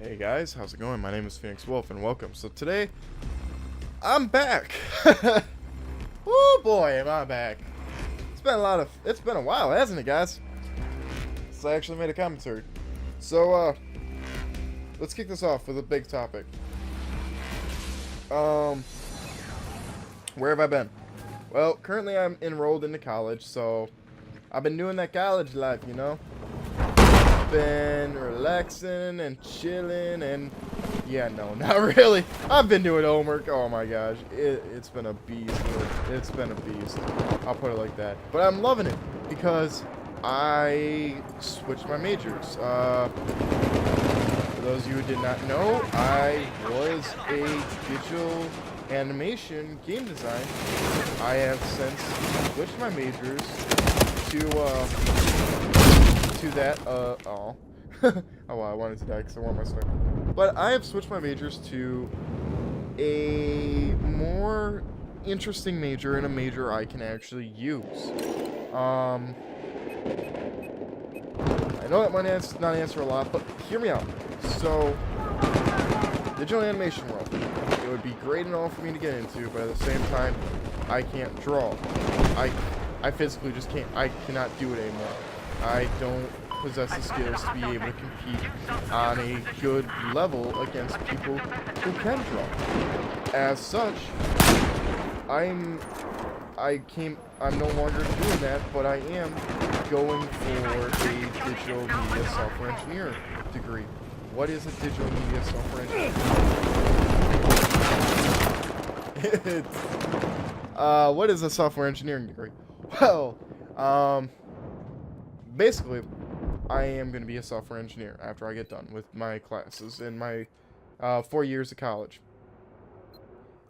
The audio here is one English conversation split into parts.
Hey guys, how's it going? My name is Phoenix Wolf and welcome. So today, I'm back. Oh boy, am I back. It's been a while, hasn't it guys? So I actually made a commentary. So, let's kick this off with a big topic. Where have I been? Well, currently I'm enrolled into college, so I've been doing that college life, you know? Been relaxing and chilling and yeah, no, not really. I've been doing homework. Oh my gosh, it's been a beast. It's been a beast. I'll put it like that. But I'm loving it because I switched my majors. For those of you who did not know, I was a digital animation game design. I have since switched my majors to that, oh. Oh, well, I wanted to die because I want my sniper. But I have switched my majors to a more interesting major and a major I can actually use. I know that might not answer a lot, but hear me out. So, digital animation world. It would be great and all for me to get into, but at the same time, I can't draw. I physically just can't. I cannot do it anymore. I don't possess the skills to be able to compete on a good level against people who can draw. As such, I'm no longer doing that, but I am going for a digital media software engineer degree. What is a digital media software engineer? What is a software engineering degree? Well, basically, I am going to be a software engineer after I get done with my classes in my 4 years of college.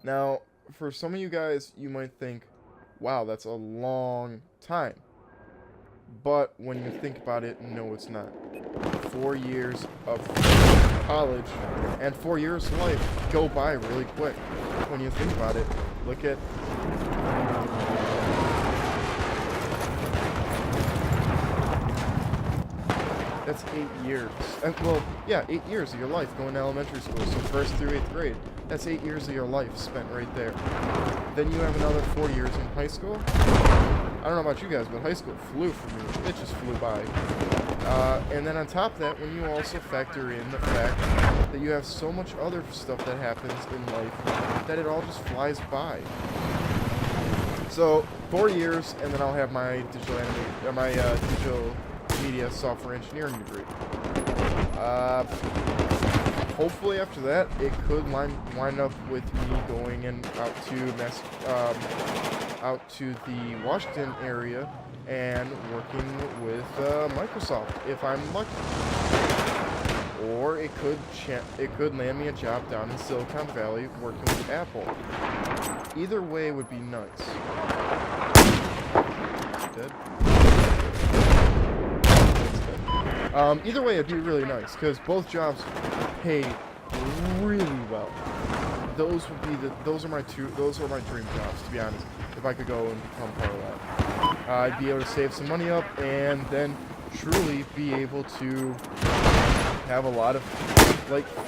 Now, for some of you guys, you might think, wow, that's a long time. But when you think about it, no, it's not. 4 years of college and 4 years of life go by really quick. When you think about it, look at... That's 8 years. Well, yeah, 8 years of your life going to elementary school, so 1st through 8th grade. That's 8 years of your life spent right there. Then you have another 4 years in high school. I don't know about you guys, but high school flew for me. It just flew by. And then on top of that, when you also factor in the fact that you have so much other stuff that happens in life, that it all just flies by. So, 4 years, and then I'll have my digital media software engineering degree. Hopefully after that, it could wind up with me going out to the Washington area and working with Microsoft if I'm lucky. Or it could land me a job down in Silicon Valley working with Apple. Either way would be nice. Dead? Either way, it'd be really nice because both jobs pay really well. Those are my dream jobs, to be honest. If I could go and become part of that, I'd be able to save some money up and then truly be able to have a lot of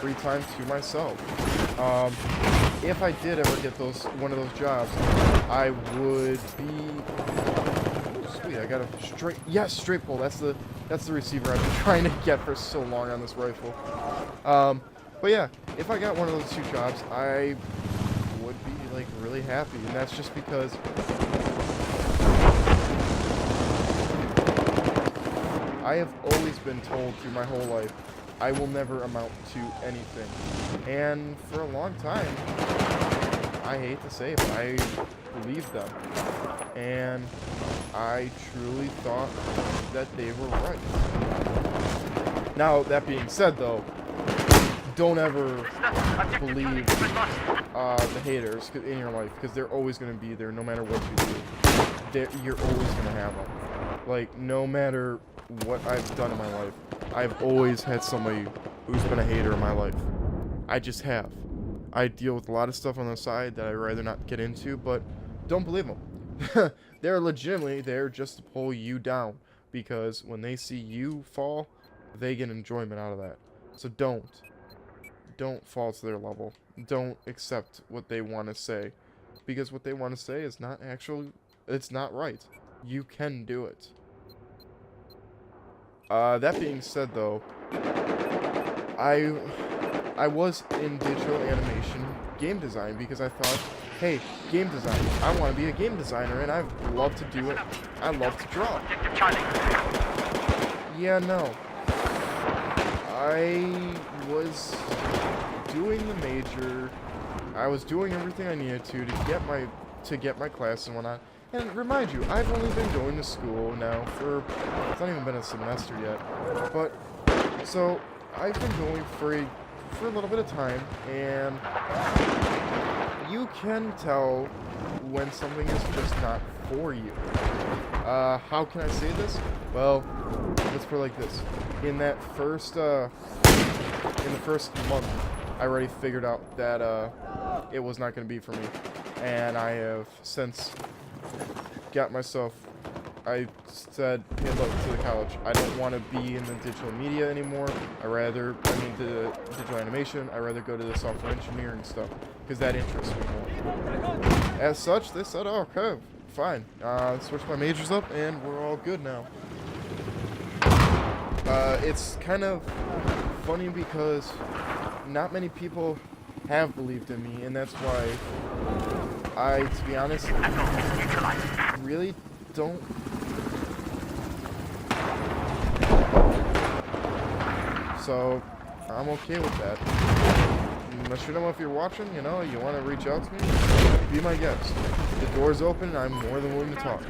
free time to myself. If I did ever get one of those jobs, I would be. I got a straight pull. That's the receiver I've been trying to get for so long on this rifle. But yeah, if I got one of those two jobs, I would be really happy, and that's just because I have always been told through my whole life I will never amount to anything, and for a long time, I hate to say it, but I believed them. And I truly thought that they were right. Now, that being said, though, don't ever believe the haters in your life, because they're always going to be there no matter what you do. You're always going to have them. No matter what I've done in my life, I've always had somebody who's been a hater in my life. I just have. I deal with a lot of stuff on the side that I'd rather not get into, but don't believe them. They're legitimately there just to pull you down, because when they see you fall, they get enjoyment out of that. So don't. don't fall to their level. Don't accept what they want to say. Because what they want to say is not actually, it's not right. You can do it. That being said, though, I was in digital animation game design because I thought, hey, game design, I want to be a game designer, and I love to do it. I love to draw. Yeah, no. I was doing the major. I was doing everything I needed to get my class and whatnot. And remind you, I've only been going to school now for, it's not even been a semester yet. But, so, I've been going for a little bit of time, and you can tell when something is just not for you. How can I say this? Well, let's put it like this. In that first, in the first month, I already figured out that, it was not going to be for me. And I have since got myself, I said, hey look, to the college, I don't want to be in the digital media anymore. The digital animation, I'd rather go to the software engineering stuff, because that interests me more. As such, they said, oh, okay, fine. Switch my majors up, and we're all good now. It's kind of funny because not many people have believed in me, and that's why I, to be honest, really don't. So, I'm okay with that. Machinima, if you're watching, you know, you want to reach out to me, be my guest. The door's open, and I'm more than willing to talk.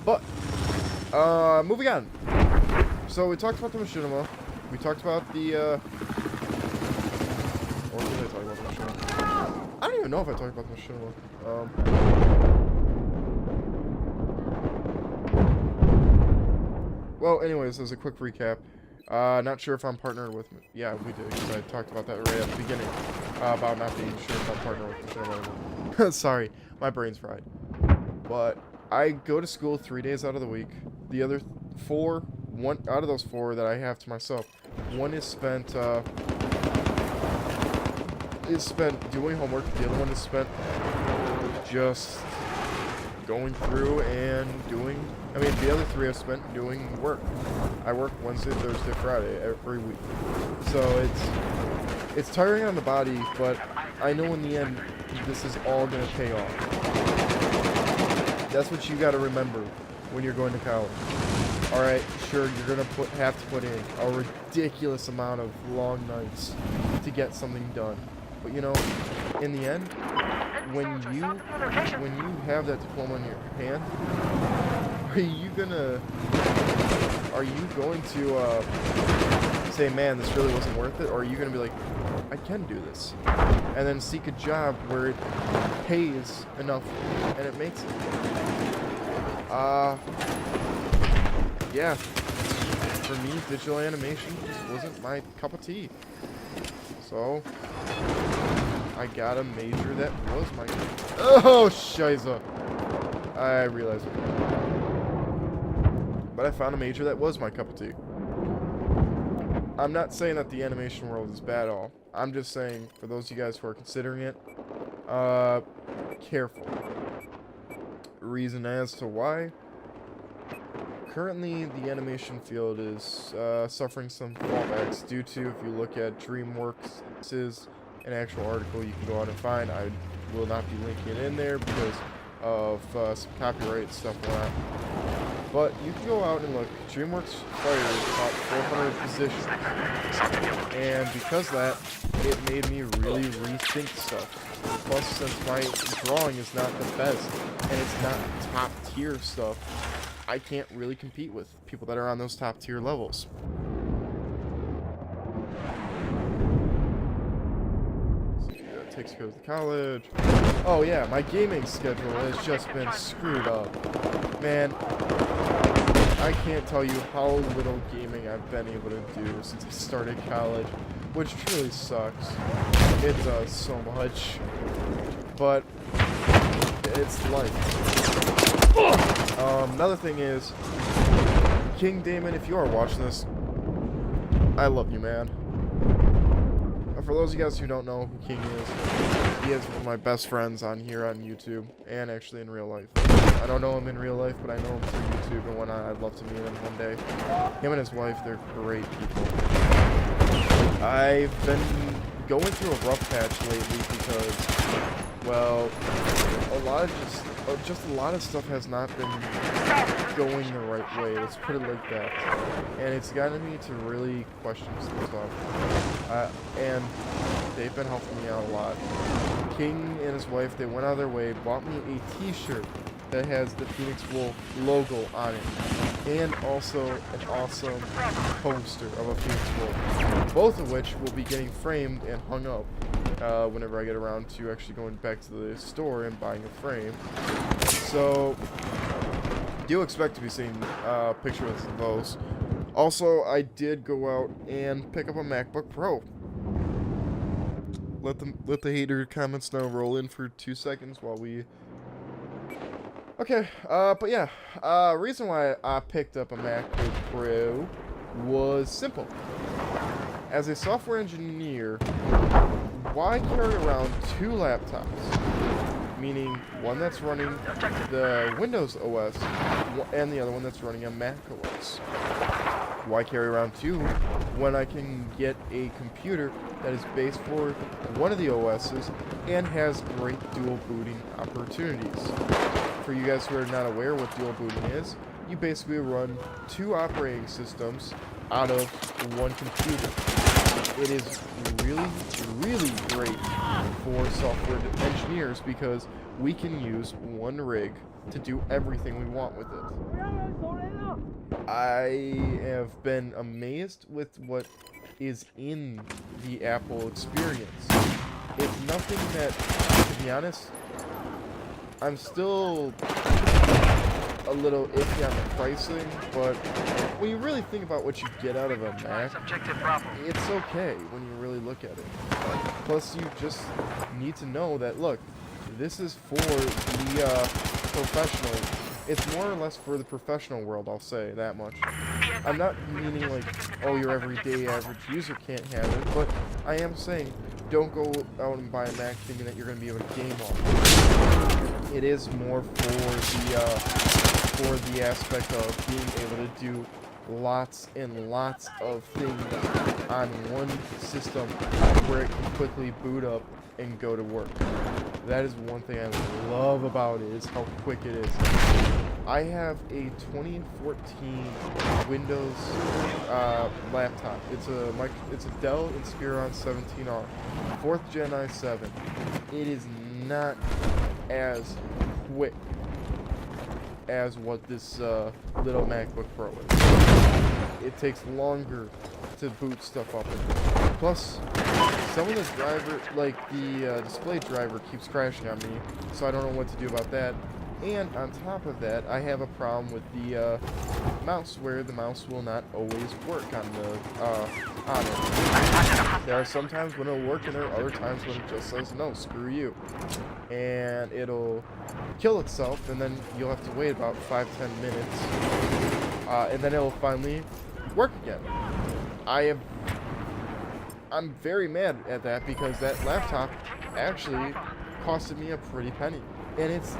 But, moving on. So, we talked about the machinima. We talked about the, or did I talk about the machinima? I don't even know if I talked about the machinima. Well, anyways, as a quick recap, not sure if I'm partnered with, yeah, we did, because I talked about that right at the beginning, about not being sure if I'm partnered with machinima. Sorry, my brain's fried. But I go to school 3 days out of the week. The other one out of those 4 that I have to myself, one is spent doing homework. The other one is spent just going through and doing, the other 3 I've spent doing work. I work Wednesday, Thursday, Friday every week. So it's tiring on the body, but I know in the end this is all going to pay off. That's what you got to remember when you're going to college. Alright, sure, you're going to have to put in a ridiculous amount of long nights to get something done. But you know, in the end, when you have that diploma in your hand, are you going to say, man, this really wasn't worth it? Or are you going to be like, I can do this? And then seek a job where it pays enough and it makes it. Yeah. For me, digital animation just wasn't my cup of tea. So, I got a major that was my... Oh, shiza. I realized it. But I found a major that was my cup of tea. I'm not saying that the animation world is bad at all. I'm just saying, for those of you guys who are considering it, careful. Reason as to why. Currently, the animation field is suffering some fallbacks due to, if you look at DreamWorks' an actual article you can go out and find. I will not be linking it in there because of some copyright stuff going on. But you can go out and look. DreamWorks fired about 400 positions. And because of that, it made me really rethink stuff. Plus, since my drawing is not the best, and it's not top tier stuff, I can't really compete with people that are on those top tier levels. Takes to go to college. Oh yeah, my gaming schedule has just been screwed up. Man, I can't tell you how little gaming I've been able to do since I started college, which truly sucks. It does so much. But it's life. Another thing is, King Damon, if you are watching this, I love you, man. For those of you guys who don't know who King is, he is one of my best friends on here on YouTube, and actually in real life. I don't know him in real life, but I know him through YouTube and whatnot. I'd love to meet him one day. Him and his wife, they're great people. I've been going through a rough patch lately because, well, a lot of stuff has not been going the right way. Let's put it like that. And it's gotten me to really question some stuff. And they've been helping me out a lot. King and his wife, they went out of their way, bought me a t-shirt that has the Phoenix Wolf logo on it. And also an awesome poster of a Phoenix Wolf. Both of which will be getting framed and hung up whenever I get around to actually going back to the store and buying a frame. So, do expect to be seeing pictures of those. Also, I did go out and pick up a MacBook Pro. Let the hater comments now roll in for 2 seconds while we... Okay, but yeah, reason why I picked up a MacBook Pro was simple. As a software engineer, why carry around 2 laptops? Meaning, one that's running the Windows OS, and the other one that's running a Mac OS. Why carry around 2 when I can get a computer that is based for one of the OSs and has great dual booting opportunities? For you guys who are not aware what dual booting is, you basically run 2 operating systems out of one computer. It is really, really great for software engineers because we can use one rig to do everything we want with it. I have been amazed with what is in the Apple experience. It's nothing that, to be honest, I'm still a little iffy on the pricing, but when you really think about what you get out of a Mac, it's okay when you really look at it. Plus, you just need to know that, look, this is for the professional. It's more or less for the professional world, I'll say that much. I'm not meaning like, oh, your everyday average user can't have it, but I am saying, don't go out and buy a Mac thinking that you're going to be able to game on it. It is more for the aspect of being able to do lots and lots of things on one system where it can quickly boot up and go to work. That is one thing I love about it, is how quick it is. I have a 2014 Windows laptop. It's a Dell Inspiron 17R, 4th Gen i7. It is not as quick as what this little MacBook Pro is. It takes longer to boot stuff up. Plus, some of the driver, like the display driver, keeps crashing on me, so I don't know what to do about that. And on top of that, I have a problem with the mouse, where the mouse will not always work on it. There are some times when it'll work, and there are other times when it just says, no, screw you. And it'll kill itself, and then you'll have to wait about 5-10 minutes, and then it'll finally work again. I'm very mad at that, because that laptop actually costed me a pretty penny. And it's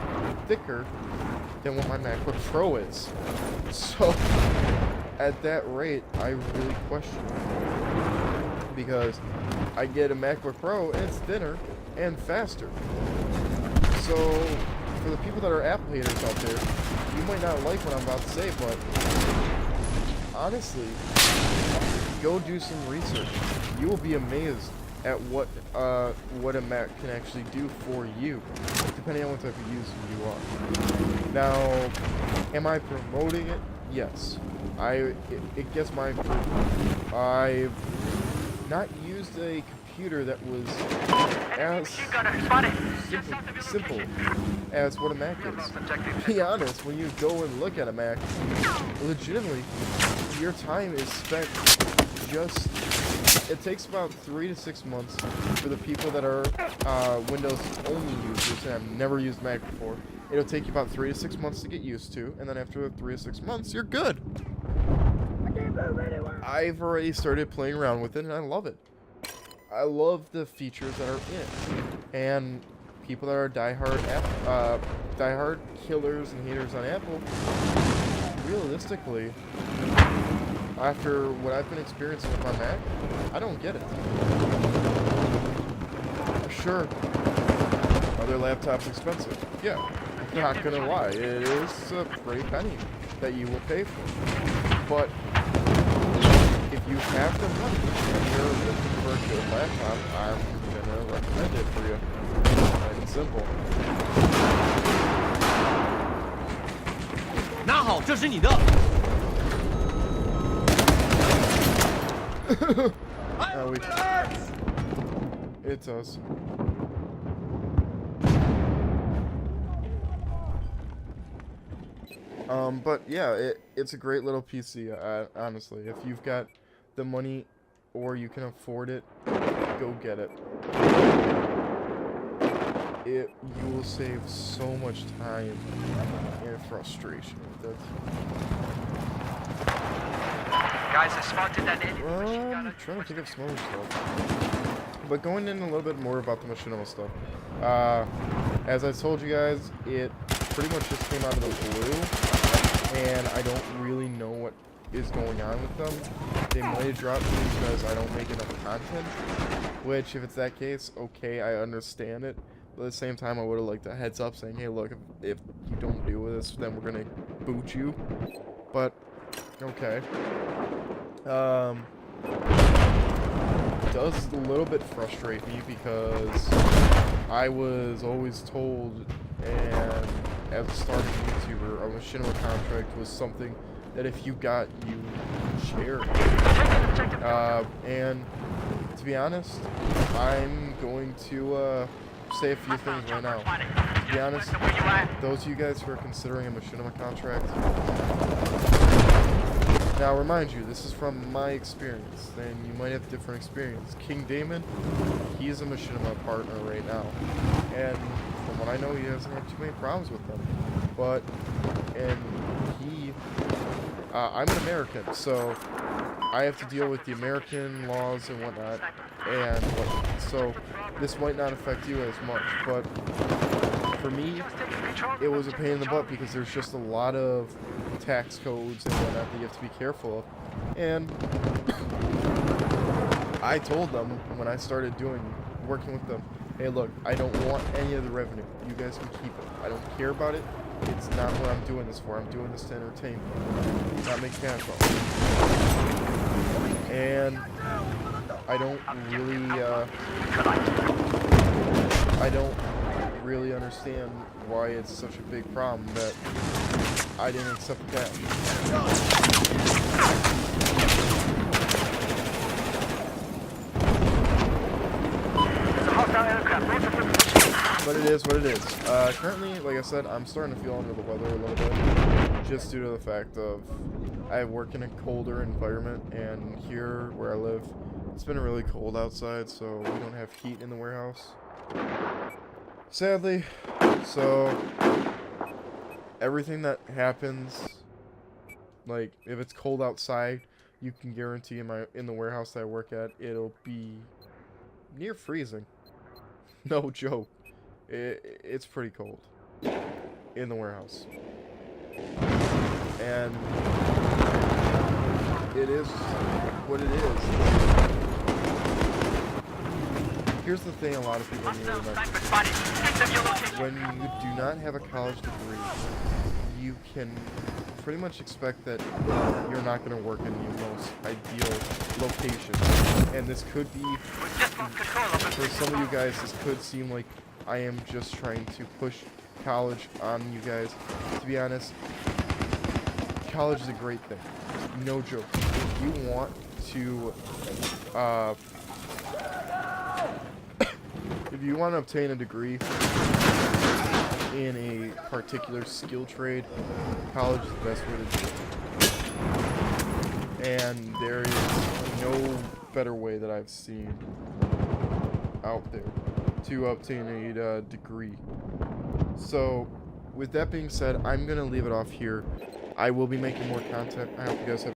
thicker than what my MacBook Pro is. So, at that rate, I really question it. Because I get a MacBook Pro, and it's thinner and faster. So, for the people that are Apple haters out there, you might not like what I'm about to say, but honestly, go do some research. You will be amazed at what a Mac can actually do for you, depending on what type of user you are. Now, am I promoting it? Yes. It gets my approval. I've not used a computer that was as simple as what a Mac is. To be honest, when you go and look at a Mac, legitimately, your time is spent just... It takes about 3 to 6 months for the people that are Windows only users and have never used Mac before. It'll take you about 3 to 6 months to get used to, and then after 3 to 6 months, you're good. I've already started playing around with it, and I love it. I love the features that are in it. And people that are diehard killers and haters on Apple, realistically, after what I've been experiencing with my Mac, I don't get it. Sure, other laptops expensive. Yeah, I'm not gonna lie, it is a pretty penny that you will pay for. But if you have the money and you're looking for a good laptop, I'm gonna recommend it for you. Plain and simple. 拿好，这是你的。It does. But yeah, it's a great little PC, honestly. If you've got the money or you can afford it, go get it. You will save so much time and frustration with it. Guys, I spotted that enemy. I'm trying to think of some other stuff. But going in a little bit more about the machinima stuff. As I told you guys, it pretty much just came out of the blue, and I don't really know what is going on with them. They might have dropped me because I don't make enough content, which, if it's that case, okay, I understand it. But at the same time, I would have liked a heads up saying, hey, look, if you don't deal with this, then we're gonna boot you. But, okay. It does a little bit frustrate me because I was always told, and as a starting YouTuber, a machinima contract was something that if you got, you shared. And to be honest, I'm going to say a few things right now. To be honest, those of you guys who are considering a machinima contract, now remind you, this is from my experience, and you might have different experience. King Damon, he's a machinima partner right now, and from what I know, he doesn't have too many problems with them. But, and he, I'm an American, so I have to deal with the American laws and whatnot, and so this might not affect you as much, but for me, it was a pain in the butt because there's just a lot of tax codes and whatnot that you have to be careful of. And I told them when I started working with them, hey look, I don't want any of the revenue. You guys can keep it. I don't care about it. It's not what I'm doing this for. I'm doing this to entertain me, not make cash off. And I don't really understand why it's such a big problem that I didn't accept that. But it is what it is. Currently, like I said, I'm starting to feel under the weather a little bit, just due to the fact of I work in a colder environment, and here where I live, it's been really cold outside, so we don't have heat in the warehouse. Sadly, so everything that happens, like if it's cold outside, you can guarantee in the warehouse that I work at, it'll be near freezing. No joke. It's pretty cold in the warehouse. And it is what it is. Here's the thing a lot of people need to remember. When you do not have a college degree, you can pretty much expect that you're not going to work in the most ideal location. And this could be, for some of you guys, this could seem like I am just trying to push college on you guys. To be honest, college is a great thing. No joke. If you want to, if you want to obtain a degree in a particular skill trade, college is the best way to do it. And there is no better way that I've seen out there to obtain a degree. So, with that being said, I'm going to leave it off here. I will be making more content. I hope you guys have